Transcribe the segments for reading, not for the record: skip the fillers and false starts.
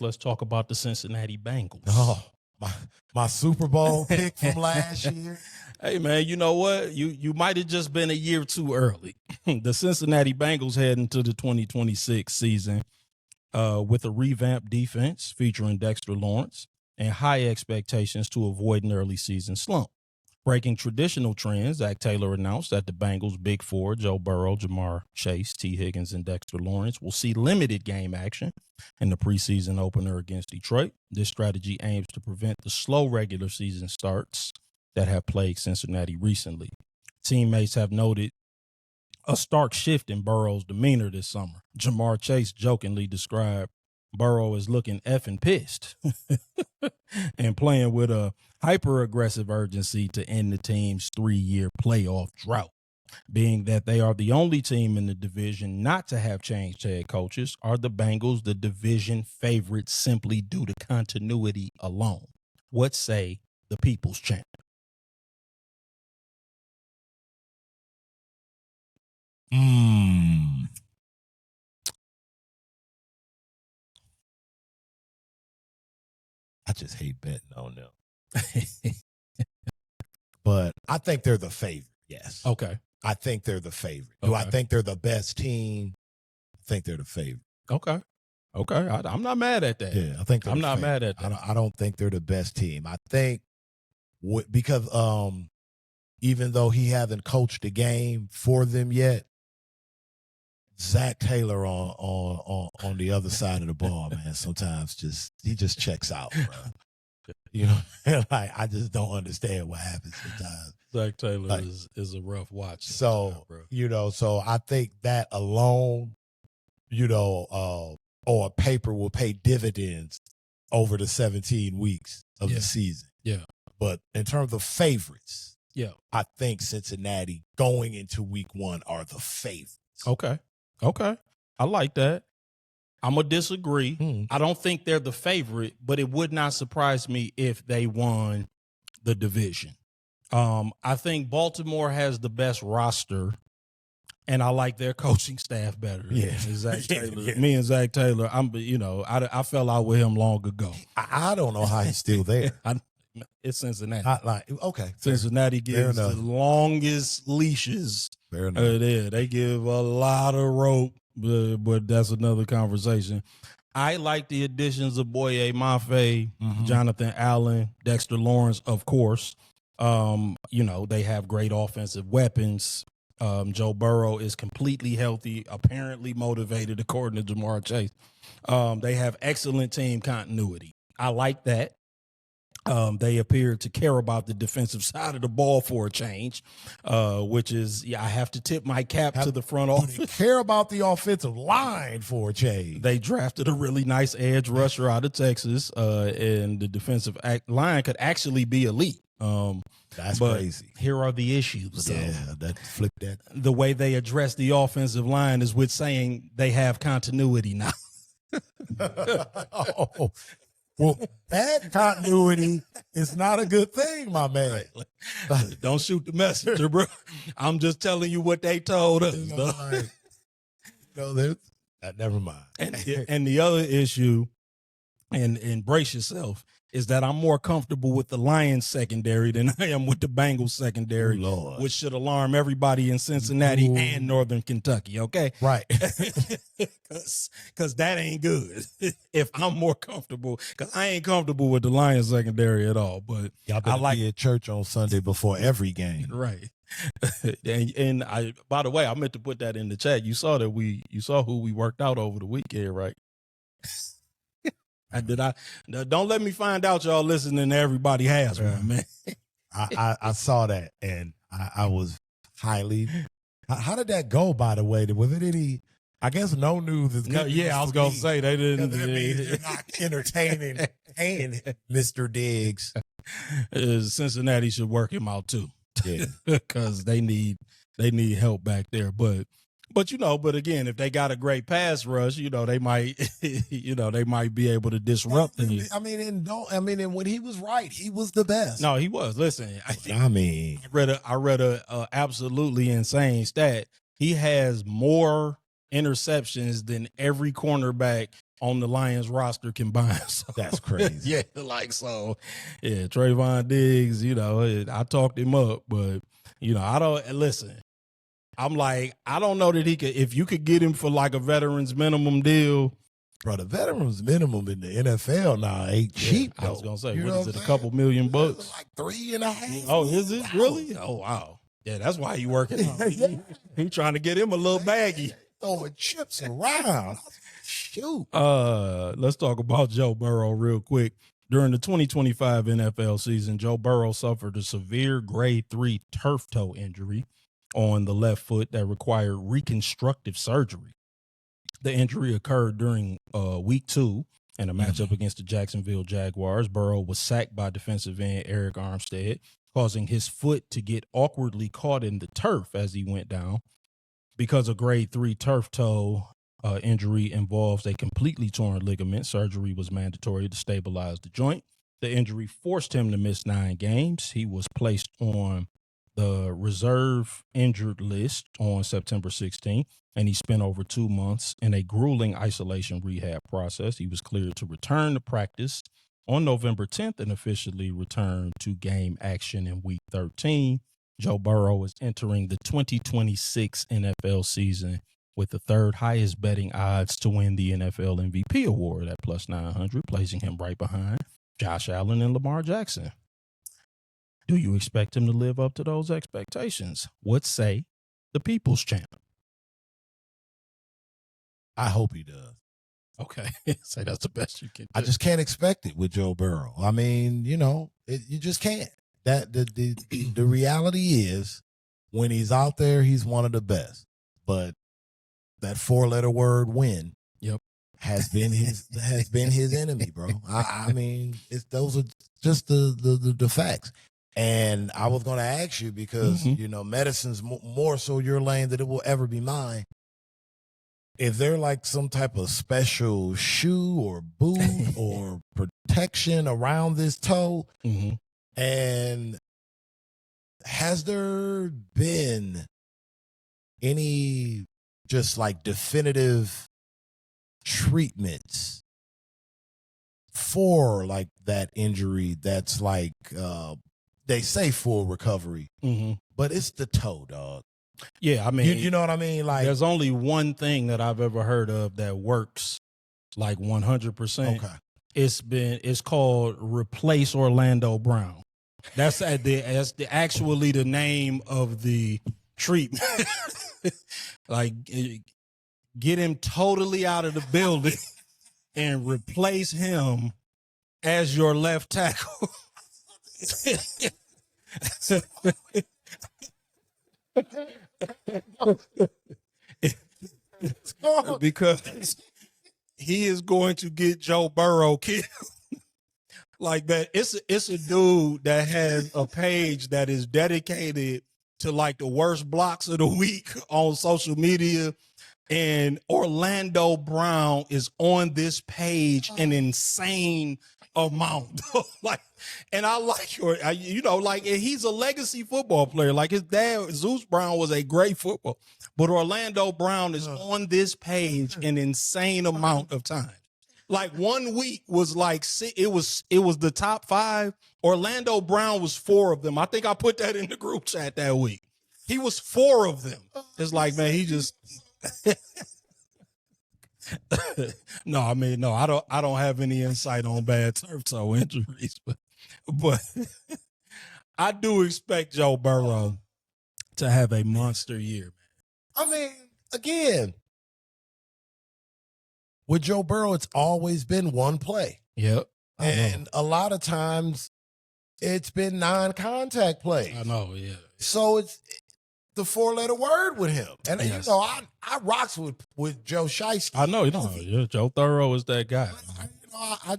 Let's talk about the Cincinnati Bengals. Oh, my Super Bowl pick from last year. Hey, man, you know what? You might have just been a year too early. The Cincinnati Bengals head into the 2026 season with a revamped defense featuring Dexter Lawrence and high expectations to avoid an early season slump. Breaking traditional trends, Zac Taylor announced that the Bengals' Big Four, Joe Burrow, Jamar Chase, T. Higgins, and Dexter Lawrence, will see limited game action in the preseason opener against Detroit. This strategy aims to prevent the slow regular season starts that have plagued Cincinnati recently. Teammates have noted a stark shift in Burrow's demeanor this summer. Jamar Chase jokingly described Burrow as looking effing pissed and playing with a hyper-aggressive urgency to end the team's 3-year playoff drought. Being that they are the only team in the division not to have changed head coaches, are the Bengals the division favorites simply due to continuity alone? What say the People's Champ? I just hate betting on them. But I think they're the favorite, yes. Okay. I think they're the favorite. Do I think they're the best team? I think they're the favorite. Okay. I'm not mad at that. Yeah, I think they're I'm the not favorite. mad at that. I don't think they're the best team. I think because even though he hasn't coached a game for them yet, Zac Taylor on the other side of the ball, man, sometimes he just checks out, bro. You know, like I just don't understand what happens sometimes. Zac Taylor is a rough watch. So, so I think that alone, or paper will pay dividends over the 17 weeks of the season. Yeah. But in terms of favorites, yeah, I think Cincinnati going into week 1 are the favorites. Okay. I like that. I'm going to disagree. I don't think they're the favorite, but it would not surprise me if they won the division. I think Baltimore has the best roster, and I like their coaching staff better. Yeah. Zac Taylor. Me and Zac Taylor, I fell out with him long ago. I don't know how he's still there. It's Cincinnati. Okay. Cincinnati gives the longest leashes. Fair enough. They give a lot of rope, but that's another conversation. I like the additions of Boye Mafe, Jonathan Allen, Dexter Lawrence, of course. They have great offensive weapons. Joe Burrow is completely healthy, apparently motivated, according to Jamar Chase. They have excellent team continuity. I like that. They appear to care about the defensive side of the ball for a change, which is, I have to tip my cap to the front office. They care about the offensive line for a change. They drafted a really nice edge rusher out of Texas, and the defensive line could actually be elite. That's crazy. Here are the issues. Flip that. The way they address the offensive line is with saying they have continuity now. Well, bad continuity is not a good thing, my man. Don't shoot the messenger, bro. I'm just telling you what they told us. Never mind. And the other issue, and brace yourself, is that I'm more comfortable with the Lions secondary than I am with the Bengals secondary, which should alarm everybody in Cincinnati and Northern Kentucky, okay? Right. Because that ain't good if I'm more comfortable, because I ain't comfortable with the Lions secondary at all. But y'all better be at church on Sunday before every game. Right. and I, by the way, I meant to put that in the chat. You saw who we worked out over the weekend, right? Don't let me find out y'all listening to Everybody Has One, man. I saw that, and I was highly. How did that go, by the way? Was it any? I guess no news is good. I was going to say they didn't. That means you're not entertaining Mr. Diggs. Cincinnati should work him out too. Yeah, because they need help back there. But again, if they got a great pass rush, they might be able to disrupt them. And when he was right, he was the best. No, he was. Listen, I read a absolutely insane stat. He has more interceptions than every cornerback on the Lions roster combined. So, That's crazy. Yeah, Trayvon Diggs, I talked him up, but I don't listen. I'm like, I don't know that he could, if you could get him for like a veterans minimum deal. Bro, the veterans minimum in the NFL now ain't cheap. I was gonna say, you what is it? A couple $million bucks? Like $3.5. Oh, is it really? Oh, wow. Yeah, that's why he working out. He trying to get him a little baggy. Throwing chips around. Shoot. Let's talk about Joe Burrow real quick. During the 2025 NFL season, Joe Burrow suffered a severe grade 3 turf toe injury on the left foot that required reconstructive surgery. The injury occurred during week 2 in a matchup against the Jacksonville Jaguars. Burrow was sacked by defensive end Eric Armstead, causing his foot to get awkwardly caught in the turf as he went down. Because a grade 3 turf toe injury involves a completely torn ligament, surgery was mandatory to stabilize the joint. The injury forced him to miss 9 games. He was placed on the reserve injured list on September 16th, and he spent over 2 months in a grueling isolation rehab process. He was cleared to return to practice on November 10th and officially returned to game action in week 13. Joe Burrow is entering the 2026 NFL season with the 3rd highest betting odds to win the NFL MVP award at plus 900, placing him right behind Josh Allen and Lamar Jackson. Do you expect him to live up to those expectations? What say the People's Champ? I hope he does. Okay. Say that's the best you can do. I just can't expect it with Joe Burrow. I mean, you just can't. That the reality is when he's out there, he's one of the best. But that 4-letter word win has been his enemy, bro. I mean, those are just the facts. And I was going to ask you because, medicine's more so your lane than it will ever be mine. Is there like some type of special shoe or boot or protection around this toe? Mm-hmm. And has there been any just like definitive treatments for like that injury that's like they say full recovery, but it's the toe, dog. Yeah, I mean, you know what I mean? Like, there's only one thing that I've ever heard of that works like 100%. Okay. It's called Replace Orlando Brown. That's actually the name of the treatment. Like, get him totally out of the building and replace him as your left tackle. Because he is going to get Joe Burrow killed. Like that. It's a dude that has a page that is dedicated to like the worst blocks of the week on social media. And Orlando Brown is on this page an insane amount. And I like he's a legacy football player. Like his dad, Zeus Brown, was a great football, but Orlando Brown is on this page an insane amount of time. Like 1 week was like, it was the top 5. Orlando Brown was 4 of them. I think I put that in the group chat that week. He was 4 of them. It's like, man, he just. No, I don't have any insight on bad turf toe injuries, but I do expect Joe Burrow to have a monster year, man. I mean, again, with Joe Burrow, it's always been one play. Yep. And a lot of times it's been non-contact plays. I know, yeah. So it's the 4-letter word with him. And, yes. I rocks with Joe Shiesty. I know, Joe Burrow is that guy. I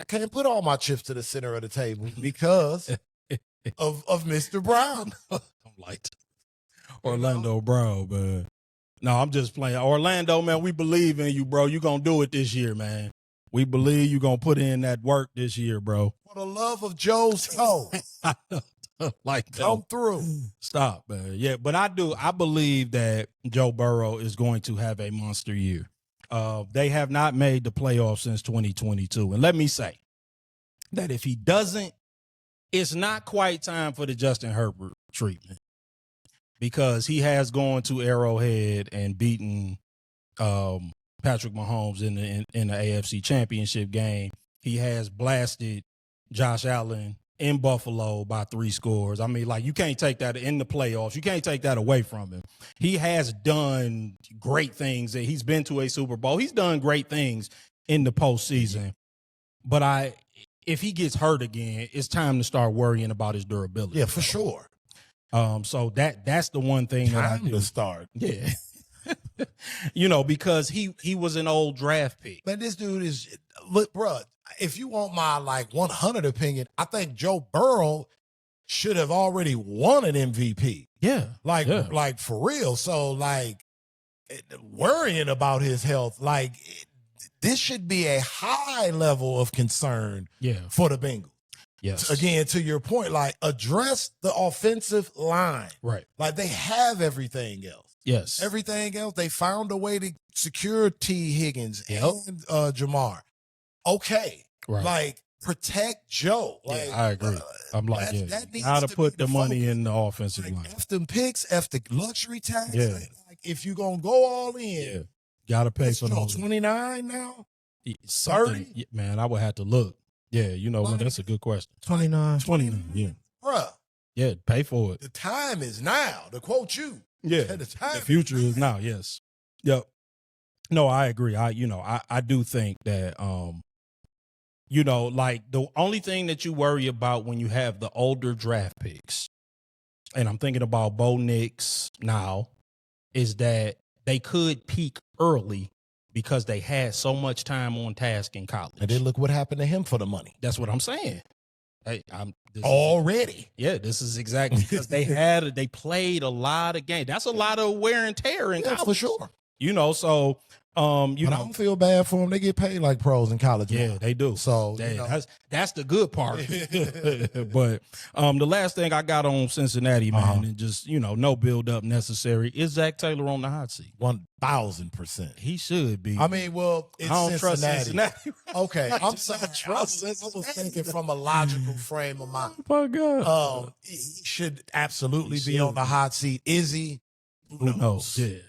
can't put all my chips to the center of the table because of Mr. Brown. I'm like Orlando Brown, man. No, I'm just playing. Orlando, man, we believe in you, bro. You're going to do it this year, man. We believe you're going to put in that work this year, bro. For the love of Joe's toe. Like, come through. Stop, man. Yeah, but I believe that Joe Burrow is going to have a monster year. They have not made the playoffs since 2022. And let me say that if he doesn't, it's not quite time for the Justin Herbert treatment, because he has gone to Arrowhead and beaten Patrick Mahomes in the AFC Championship game. He has blasted Josh Allen in Buffalo by 3 scores. I mean, like, you can't take that in the playoffs. You can't take that away from him. He has done great things. He's been to a Super Bowl. He's done great things in the postseason. But if he gets hurt again, it's time to start worrying about his durability. Yeah, for sure. So that's the one thing that I do. To start. Yeah. Because he was an old draft pick. Man, this dude is, look, bro, if you want my 100 opinion, I think Joe Burrow should have already won an MVP. Yeah. Like for real. So worrying about his health, this should be a high level of concern for the Bengals. Yes. Again, to your point, address the offensive line. Right. They have everything else. Yes. Everything else, they found a way to secure T. Higgins and Jamar. Okay. Right. Protect Joe. I agree. I'm how to put the money in the offensive line. F them picks, F the luxury tax. Yeah. If you're going to go all in. Got to pay for those. 29 now? 30? Man, I would have to look. Yeah, that's a good question. 29. Yeah. Bruh. Yeah, pay for it. The time is now, to quote you. Yeah. The future is now, yes. Yep. No, I agree. I do think that the only thing that you worry about when you have the older draft picks, and I'm thinking about Bo Nix now, is that they could peak early because they had so much time on task in college. And then look what happened to him for the money. That's what I'm saying. Hey, this is exactly because they played a lot of games. That's a lot of wear and tear in college. For sure. So I don't feel bad for them. They get paid like pros in college. Yeah, now. they do. So that's the good part. But the last thing I got on Cincinnati, man, and just no build up necessary, is Zac Taylor on the hot seat. 1000%. He should be. I mean, well, it's I don't trust Cincinnati. Okay, I'm sorry. I was thinking from a logical frame of mind. Oh my God. He should absolutely be on the hot seat. Is he? Who knows? Yeah.